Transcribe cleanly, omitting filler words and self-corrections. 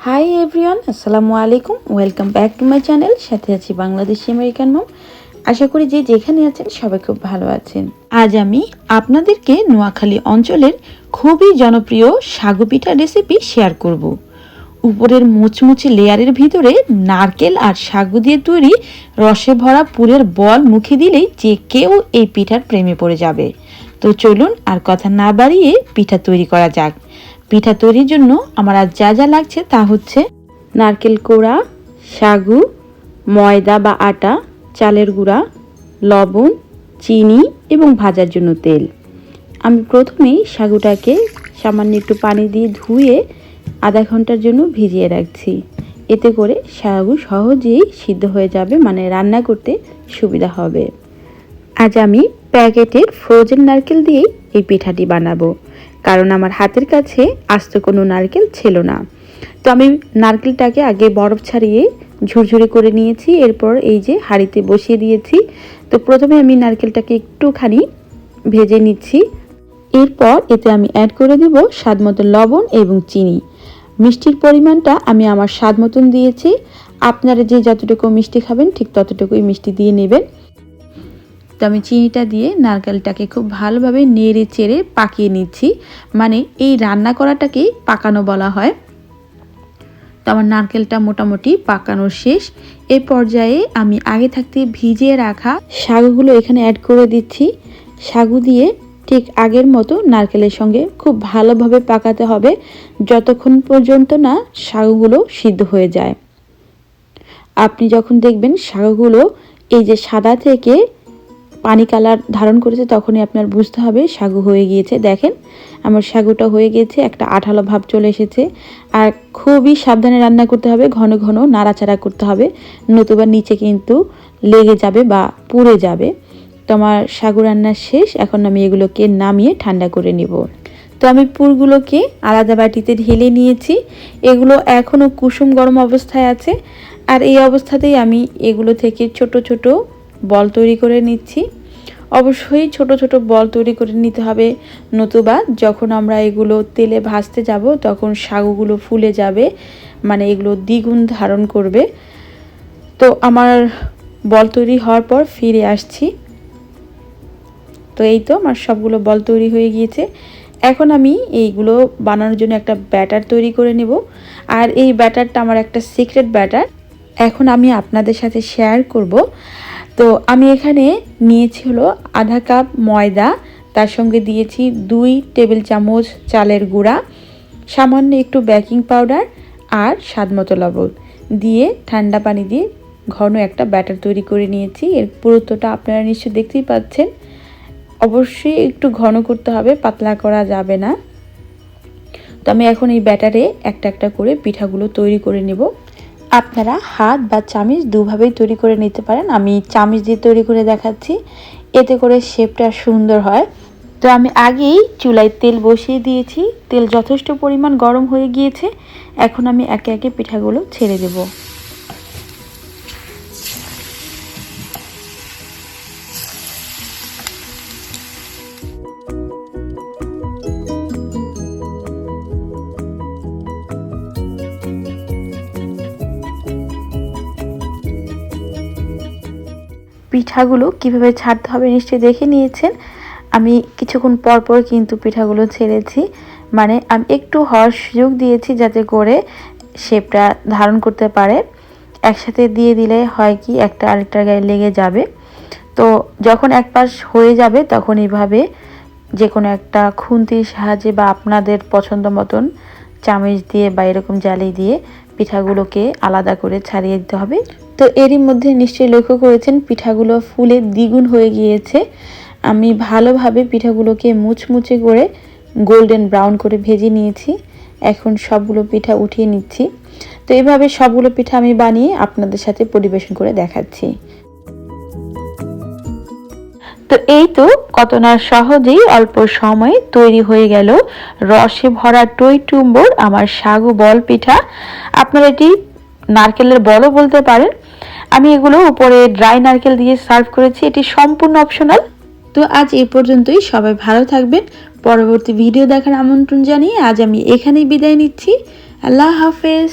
Hi everyone, আসসালামু আলাইকুম। Welcome back to my channel. সাথে আছি বাংলাদেশি আমেরিকান মম। আশা করি যে যেখানে আছেন সবাই খুব ভালো আছেন। আজ আমি আপনাদেরকে নোয়াখালী অঞ্চলের খুবই জনপ্রিয় সাগু পিঠার রেসিপি শেয়ার করব। উপরের মুচমুচে লেয়ারের ভিতরে নারকেল আর সাগু দিয়ে তৈরি রসে ভরা পুরের বল মুখে দিলেই যে কেউ এই পিঠার প্রেমে পড়ে যাবে। তো চলুন আর কথা না বাড়িয়ে পিঠা তৈরি করা যাক। পিঠা তৈরির জন্য আমার আজ যা যা লাগছে তা হচ্ছে নারকেল কোড়া, সাগু, ময়দা বা আটা, চালের গুঁড়া, লবণ, চিনি এবং ভাজার জন্য তেল। আমি প্রথমেই সাগুটাকে সামান্য একটু পানি দিয়ে ধুয়ে আধা ঘন্টার জন্য ভিজিয়ে রাখছি। এতে করে সাগু সহজেই সিদ্ধ হয়ে যাবে, মানে রান্না করতে সুবিধা হবে। আজ আমি প্যাকেটের ফ্রোজেন নারকেল দিয়েই এই পিঠাটি বানাবো, কারণ আমার হাতের কাছে আস্ত কোনো নারকেল ছিল না। তো আমি নারকেলটাকে আগে বরফ ছাড়িয়ে ঝুরঝুরি করে নিয়েছি, এরপর এই যে হাঁড়িতে বসিয়ে দিয়েছি। তো প্রথমে আমি নারকেলটাকে একটুখানি ভেজে নিচ্ছি। এরপর এতে আমি অ্যাড করে দেব স্বাদ মতো লবণ এবং চিনি। মিষ্টির পরিমাণটা আমি আমার স্বাদ মতন দিয়েছি। আপনারা যে যতটুকু মিষ্টি খাবেন ঠিক ততটুকুই মিষ্টি দিয়ে নেবেন। তো আমি চিনিটা দিয়ে নারকেলটাকে খুব ভালোভাবে নেড়ে চেড়ে পাকিয়ে নিচ্ছি, মানে এই রান্না করাটাকেই পাকানো বলা হয়। তো আমার নারকেলটা মোটামুটি পাকানোর শেষ। এই পর্যায়ে আমি আগে থাকতে ভিজিয়ে রাখা সাগুগুলো এখানে অ্যাড করে দিচ্ছি। সাগু দিয়ে ঠিক আগের মতো নারকেলের সঙ্গে খুব ভালোভাবে পাকাতে হবে, যতক্ষণ পর্যন্ত না সাগুগুলো সিদ্ধ হয়ে যায়। আপনি যখন দেখবেন সাগুগুলো এই যে সাদা থেকে পানি কালার ধারণ করেছে, তখনই আপনার বুঝতে হবে সাগু হয়ে গিয়েছে। দেখেন আমার সাগুটা হয়ে গিয়েছে, একটা আঠালো ভাব চলে এসেছে। আর খুবই সাবধানে রান্না করতে হবে, ঘন ঘন নাড়াচাড়া করতে হবে, নতুবা নিচে কিন্তু লেগে যাবে বা পুড়ে যাবে। তো আমার সাগু রান্না শেষ। এখন আমি এগুলোকে নামিয়ে ঠান্ডা করে নিব। তো আমি পুরগুলোকে আলাদা বাটিতে ঢেলে নিয়েছি। এগুলো এখনও কুসুম গরম অবস্থায় আছে, আর এই অবস্থাতেই আমি এগুলো থেকে ছোট ছোট বল তৈরি করে নিচ্ছি। অবশ্যই ছোট ছোট বল তৈরি করে নিতে হবে, নতুবা যখন আমরা এগুলো তেলে ভাজতে যাব তখন সাগুগুলো ফুলে যাবে, মানে এগুলো দ্বিগুণ ধারণ করবে। তো আমার বল তৈরি হওয়ার পর ফিরে আসছি। তো এই তো আমার সবগুলো বল তৈরি হয়ে গিয়েছে। এখন আমি এইগুলো বানানোর জন্য একটা ব্যাটার তৈরি করে নেব। আর এই ব্যাটারটা আমার একটা সিক্রেট ব্যাটার, এখন আমি আপনাদের সাথে শেয়ার করব। তো আমি এখানে নিয়েছি হলো আধা কাপ ময়দা, তার সঙ্গে দিয়েছি 2 টেবিল চামচ চালের গুঁড়া, সামান্য একটু বেকিং পাউডার আর স্বাদ মতো লবণ দিয়ে ঠান্ডা পানি দিয়ে ঘন একটা ব্যাটার তৈরি করে নিয়েছি। এর পুরুত্বটা আপনারা নিশ্চয়ই দেখতেই পাচ্ছেন। অবশ্যই একটু ঘন করতে হবে, পাতলা করা যাবে না। তো আমি এখন এই ব্যাটারে একটা একটা করে পিঠাগুলো তৈরি করে নেব। আপনারা হাত বা চামিচ দুভাবেই তৈরি করে নিতে পারেন। আমি চামিচ দিয়ে তৈরি করে দেখাচ্ছি, এতে করে শেপটা সুন্দর হয়। তো আমি আগেই চুলায় তেল বসিয়ে দিয়েছি, তেল যথেষ্ট পরিমাণ গরম হয়ে গিয়েছে। এখন আমি একে একে পিঠাগুলো ছেড়ে দেব। পিঠাগুলো কিভাবে ছাড়তে হবে নিশ্চয়ই দেখে নিয়েছেন। আমি কিছুক্ষণ পর পর কিন্তু পিঠাগুলো ছেড়েছি, মানে আমি একটু হওয়ার সুযোগ দিয়েছি যাতে করে শেপটা ধারণ করতে পারে। একসাথে দিয়ে দিলে হয় কি একটা আরেকটার গায়ে লেগে যাবে। তো যখন এক পাশ হয়ে যাবে তখন এইভাবে যে কোনো একটা খুন্তির সাহায্যে বা আপনাদের পছন্দ মতন চামচ দিয়ে বা এরকম জালি দিয়ে পিঠাগুলোকে আলাদা করে ছাড়িয়ে দিতে হবে। তো এরই মধ্যে নিশ্চয়ই লক্ষ্য করেছেন পিঠাগুলো ফুলে দ্বিগুণ হয়ে গিয়েছে। আমি ভালোভাবে পিঠাগুলোকে মুচমুচে করে গোল্ডেন ব্রাউন করে ভেজে নিয়েছি। এখন সবগুলো পিঠা উঠিয়ে নিচ্ছি। তো এইভাবে সবগুলো পিঠা আমি বানিয়ে আপনাদের সাথে পরিবেশন করে দেখাচ্ছি। তো এই তো কত না সহজেই অল্প সময়ে তৈরি হয়ে গেল রসে ভরা টইটুম্বর আমার সাগু বল পিঠা। আপনারা এটি নারকেলের বলও বলতে পারেন। আমি এগুলো উপরে ড্রাই নারকেল দিয়ে সার্ভ করেছি, এটি সম্পূর্ণ অপশনাল। তো আজ এই পর্যন্তই। সবাই ভালো থাকবেন। পরবর্তী ভিডিও দেখার আমন্ত্রণ জানিয়ে আজ আমি এখানেই বিদায় নিচ্ছি। আল্লাহ হাফেজ।